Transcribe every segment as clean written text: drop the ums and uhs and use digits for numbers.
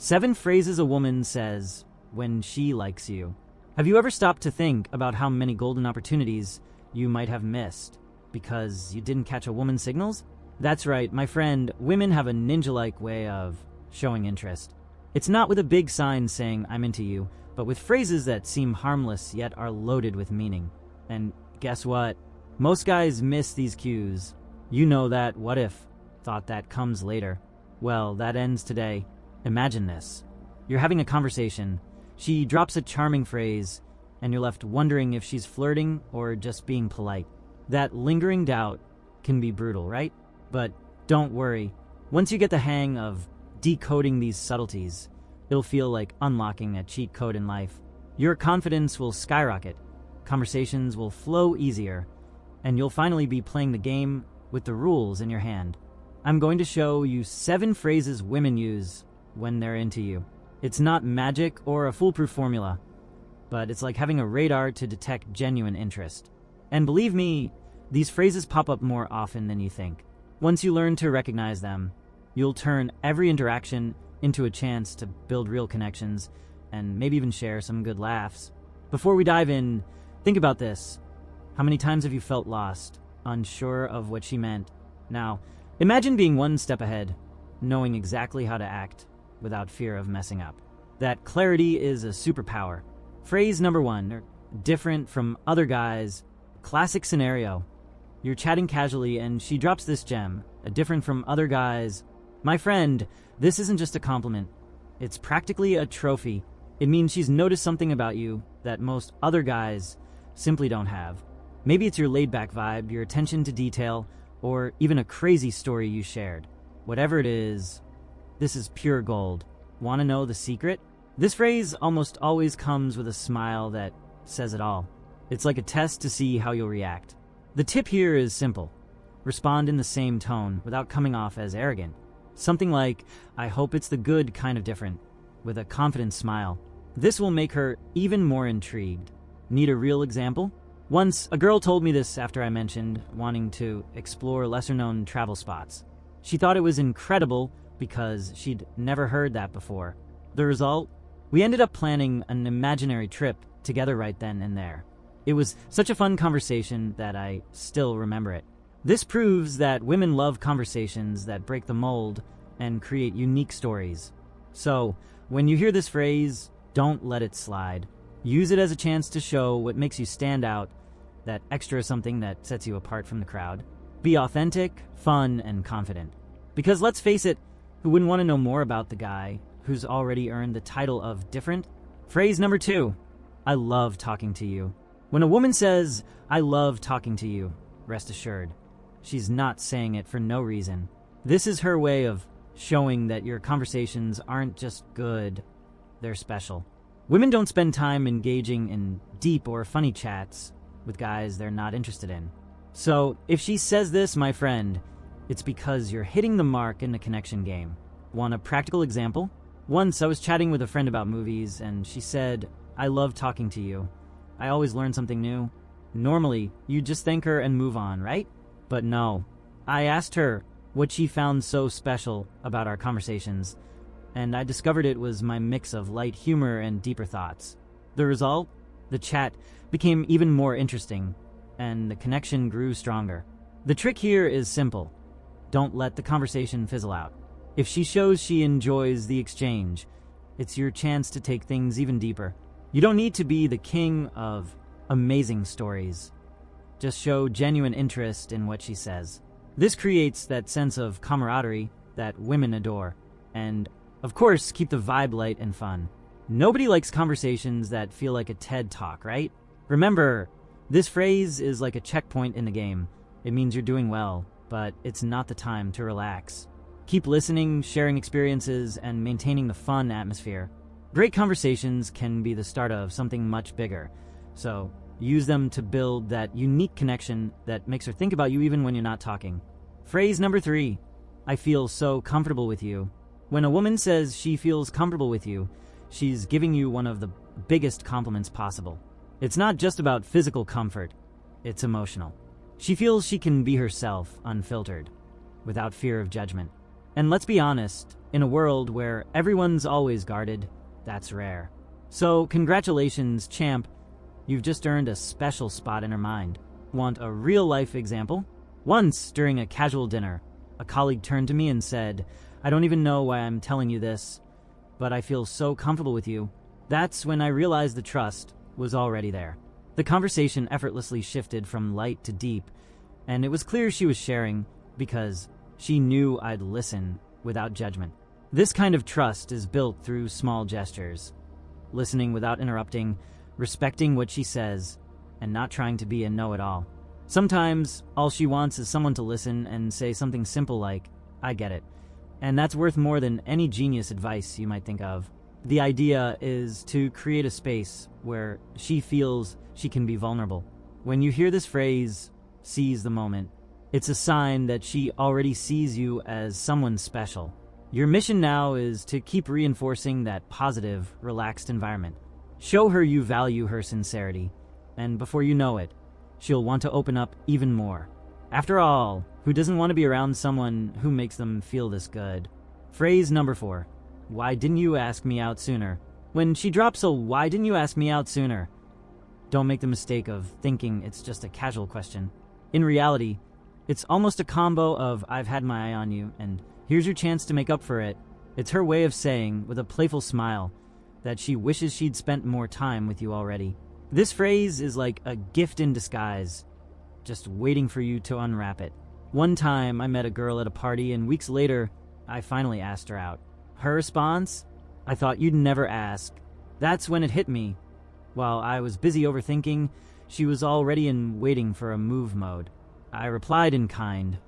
7 phrases a woman says when she likes you. Have you ever stopped to think about how many golden opportunities you might have missed because you didn't catch a woman's signals? That's right, my friend, women have a ninja-like way of showing interest. It's not with a big sign saying I'm into you, but with phrases that seem harmless yet are loaded with meaning. And guess what? Most guys miss these cues. You know that what if thought that comes later. Well, that ends today. Imagine this. You're having a conversation. She drops a charming phrase, and you're left wondering if she's flirting or just being polite. That lingering doubt can be brutal, right? But don't worry. Once you get the hang of decoding these subtleties, it'll feel like unlocking a cheat code in life. Your confidence will skyrocket, conversations will flow easier, and you'll finally be playing the game with the rules in your hand. I'm going to show you 7 phrases women use when they're into you. It's not magic or a foolproof formula, but it's like having a radar to detect genuine interest. And believe me, these phrases pop up more often than you think. Once you learn to recognize them, you'll turn every interaction into a chance to build real connections and maybe even share some good laughs. Before we dive in, think about this. How many times have you felt lost, unsure of what she meant? Now, imagine being one step ahead, knowing exactly how to act without fear of messing up. That clarity is a superpower. Phrase number 1, different from other guys. Classic scenario. You're chatting casually and she drops this gem, a different from other guys. My friend, this isn't just a compliment. It's practically a trophy. It means she's noticed something about you that most other guys simply don't have. Maybe it's your laid-back vibe, your attention to detail, or even a crazy story you shared. Whatever it is, this is pure gold. Want to know the secret? This phrase almost always comes with a smile that says it all. It's like a test to see how you'll react. The tip here is simple. Respond in the same tone without coming off as arrogant. Something like, I hope it's the good kind of different, with a confident smile. This will make her even more intrigued. Need a real example? Once, a girl told me this after I mentioned wanting to explore lesser-known travel spots. She thought it was incredible because she'd never heard that before. The result? We ended up planning an imaginary trip together right then and there. It was such a fun conversation that I still remember it. This proves that women love conversations that break the mold and create unique stories. So, when you hear this phrase, don't let it slide. Use it as a chance to show what makes you stand out, that extra something that sets you apart from the crowd. Be authentic, fun, and confident. Because let's face it, who wouldn't want to know more about the guy who's already earned the title of different? Phrase number 2, I love talking to you. When a woman says, I love talking to you, rest assured, she's not saying it for no reason. This is her way of showing that your conversations aren't just good, they're special. Women don't spend time engaging in deep or funny chats with guys they're not interested in. So, if she says this, my friend, it's because you're hitting the mark in the connection game. Want a practical example? Once I was chatting with a friend about movies, and she said, I love talking to you. I always learn something new. Normally, you just thank her and move on, right? But no. I asked her what she found so special about our conversations, and I discovered it was my mix of light humor and deeper thoughts. The result? The chat became even more interesting, and the connection grew stronger. The trick here is simple. Don't let the conversation fizzle out. If she shows she enjoys the exchange, it's your chance to take things even deeper. You don't need to be the king of amazing stories. Just show genuine interest in what she says. This creates that sense of camaraderie that women adore. And, of course, keep the vibe light and fun. Nobody likes conversations that feel like a TED Talk, right? Remember, this phrase is like a checkpoint in the game. It means you're doing well, but it's not the time to relax. Keep listening, sharing experiences, and maintaining the fun atmosphere. Great conversations can be the start of something much bigger, so use them to build that unique connection that makes her think about you even when you're not talking. Phrase number 3, I feel so comfortable with you. When a woman says she feels comfortable with you, she's giving you one of the biggest compliments possible. It's not just about physical comfort, it's emotional. She feels she can be herself, unfiltered, without fear of judgment. And let's be honest, in a world where everyone's always guarded, that's rare. So, congratulations, champ. You've just earned a special spot in her mind. Want a real-life example? Once, during a casual dinner, a colleague turned to me and said, "I don't even know why I'm telling you this, but I feel so comfortable with you." That's when I realized the trust was already there. The conversation effortlessly shifted from light to deep, and it was clear she was sharing because she knew I'd listen without judgment. This kind of trust is built through small gestures. Listening without interrupting, respecting what she says, and not trying to be a know-it-all. Sometimes, all she wants is someone to listen and say something simple like, "I get it." And that's worth more than any genius advice you might think of. The idea is to create a space where she feels she can be vulnerable. When you hear this phrase, "seize the moment," it's a sign that she already sees you as someone special. Your mission now is to keep reinforcing that positive, relaxed environment. Show her you value her sincerity, and before you know it, she'll want to open up even more. After all, who doesn't want to be around someone who makes them feel this good? Phrase number 4. Why didn't you ask me out sooner? When she drops a "why didn't you ask me out sooner?" don't make the mistake of thinking it's just a casual question. In reality, it's almost a combo of "I've had my eye on you" and "here's your chance to make up for it." It's her way of saying, with a playful smile, that she wishes she'd spent more time with you already. This phrase is like a gift in disguise, just waiting for you to unwrap it. One time, I met a girl at a party, and weeks later, I finally asked her out. Her response? "I thought you'd never ask." That's when it hit me. While I was busy overthinking, she was already in waiting for a move mode. I replied in kind.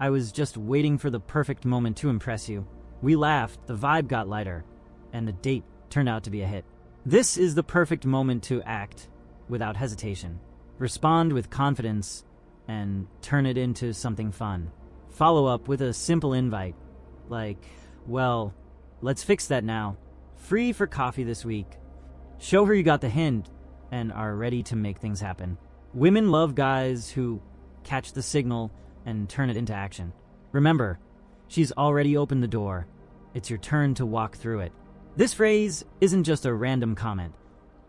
"I was just waiting for the perfect moment to impress you." We laughed, the vibe got lighter, and the date turned out to be a hit. This is the perfect moment to act without hesitation. Respond with confidence and turn it into something fun. Follow up with a simple invite, like, "Well, let's fix that now. Free for coffee this week." Show her you got the hint and are ready to make things happen. Women love guys who catch the signal and turn it into action. Remember, she's already opened the door. It's your turn to walk through it. This phrase isn't just a random comment.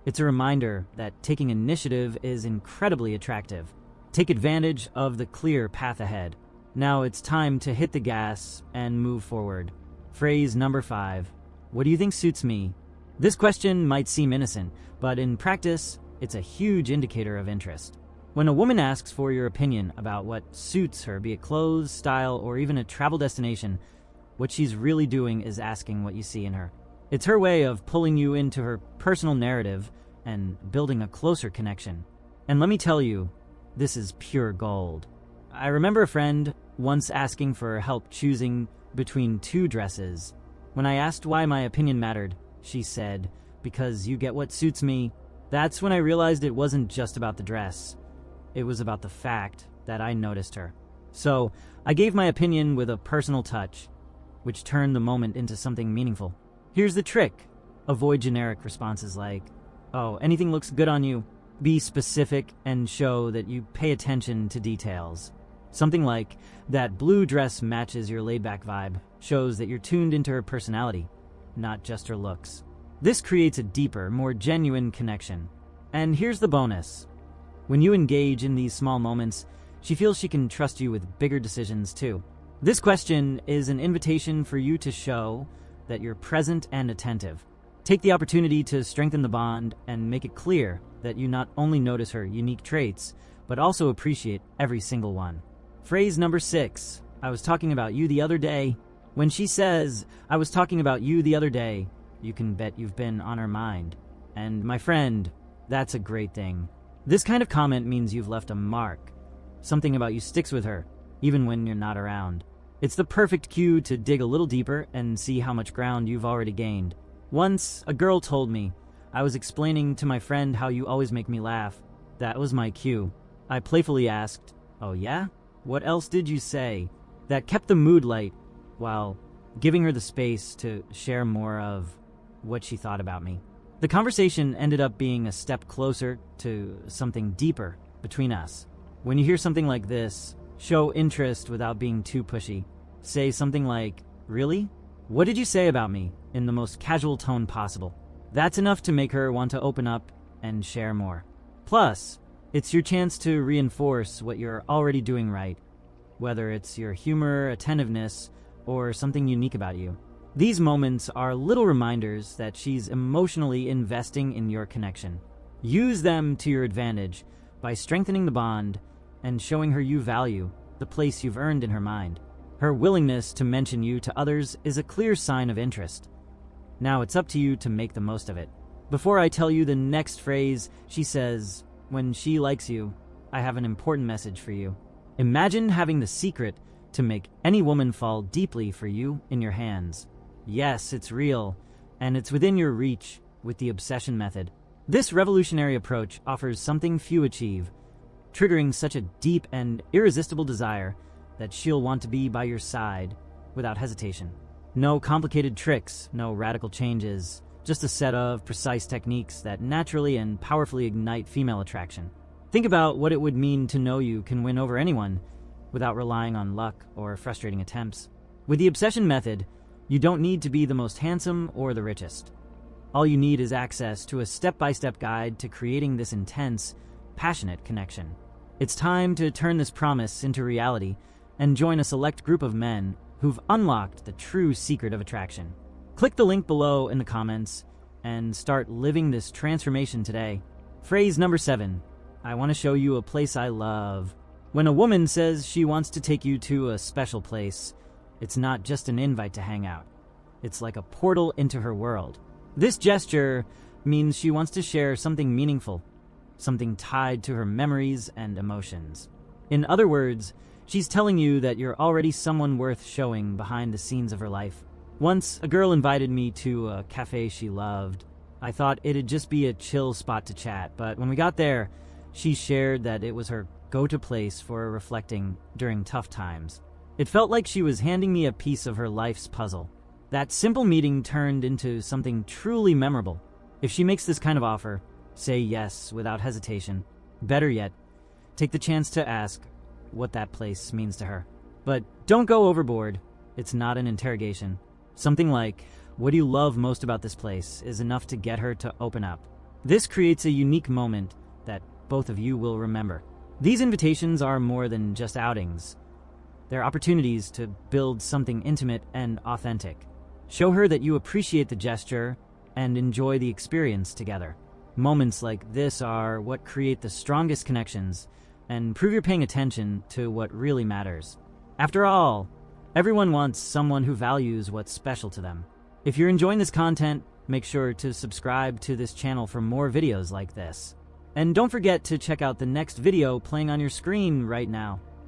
It's a reminder that taking initiative is incredibly attractive. Take advantage of the clear path ahead. Now it's time to hit the gas and move forward. Phrase number 5. What do you think suits me? This question might seem innocent, but in practice, it's a huge indicator of interest. When a woman asks for your opinion about what suits her, be it clothes, style, or even a travel destination, what she's really doing is asking what you see in her. It's her way of pulling you into her personal narrative and building a closer connection. And let me tell you, this is pure gold. I remember a friend once asking for help choosing between 2 dresses. When I asked why my opinion mattered, she said, "Because you get what suits me." That's when I realized it wasn't just about the dress. It was about the fact that I noticed her. So I gave my opinion with a personal touch, which turned the moment into something meaningful. Here's the trick. Avoid generic responses like, "Oh, anything looks good on you." Be specific and show that you pay attention to details. Something like, "That blue dress matches your laid-back vibe," shows that you're tuned into her personality, not just her looks. This creates a deeper, more genuine connection. And here's the bonus. When you engage in these small moments, she feels she can trust you with bigger decisions too. This question is an invitation for you to show that you're present and attentive. Take the opportunity to strengthen the bond and make it clear that you not only notice her unique traits, but also appreciate every single one. Phrase number 6. I was talking about you the other day. When she says, "I was talking about you the other day," you can bet you've been on her mind. And my friend, that's a great thing. This kind of comment means you've left a mark. Something about you sticks with her, even when you're not around. It's the perfect cue to dig a little deeper and see how much ground you've already gained. Once, a girl told me, "I was explaining to my friend how you always make me laugh." That was my cue. I playfully asked, "Oh yeah? What else did you say?" That kept the mood light, while giving her the space to share more of what she thought about me. The conversation ended up being a step closer to something deeper between us. When you hear something like this, show interest without being too pushy. Say something like, Really? What did you say about me? In the most casual tone possible. That's enough to make her want to open up and share more. Plus, it's your chance to reinforce what you're already doing right, whether it's your humor, attentiveness, or something unique about you. These moments are little reminders that she's emotionally investing in your connection. Use them to your advantage by strengthening the bond and showing her you value the place you've earned in her mind. Her willingness to mention you to others is a clear sign of interest. Now it's up to you to make the most of it. Before I tell you the next phrase, she says, when she likes you, I have an important message for you. Imagine having the secret to make any woman fall deeply for you in your hands. Yes, it's real, and it's within your reach with the obsession method. This revolutionary approach offers something few achieve, triggering such a deep and irresistible desire that she'll want to be by your side without hesitation. No complicated tricks, no radical changes, just a set of precise techniques that naturally and powerfully ignite female attraction. Think about what it would mean to know you can win over anyone without relying on luck or frustrating attempts. With the obsession method, you don't need to be the most handsome or the richest. All you need is access to a step-by-step guide to creating this intense, passionate connection. It's time to turn this promise into reality and join a select group of men who've unlocked the true secret of attraction. Click the link below in the comments and start living this transformation today. Phrase number 7. I want to show you a place I love. When a woman says she wants to take you to a special place, it's not just an invite to hang out. It's like a portal into her world. This gesture means she wants to share something meaningful, something tied to her memories and emotions. In other words, she's telling you that you're already someone worth showing behind the scenes of her life. Once, a girl invited me to a cafe she loved. I thought it'd just be a chill spot to chat, but when we got there, she shared that it was her go-to place for reflecting during tough times. It felt like she was handing me a piece of her life's puzzle. That simple meeting turned into something truly memorable. If she makes this kind of offer, say yes without hesitation. Better yet, take the chance to ask what that place means to her. But don't go overboard. It's not an interrogation. Something like, what do you love most about this place, is enough to get her to open up. This creates a unique moment that both of you will remember. These invitations are more than just outings. They're opportunities to build something intimate and authentic. Show her that you appreciate the gesture and enjoy the experience together. Moments like this are what create the strongest connections and prove you're paying attention to what really matters. After all, everyone wants someone who values what's special to them. If you're enjoying this content, make sure to subscribe to this channel for more videos like this. And don't forget to check out the next video playing on your screen right now.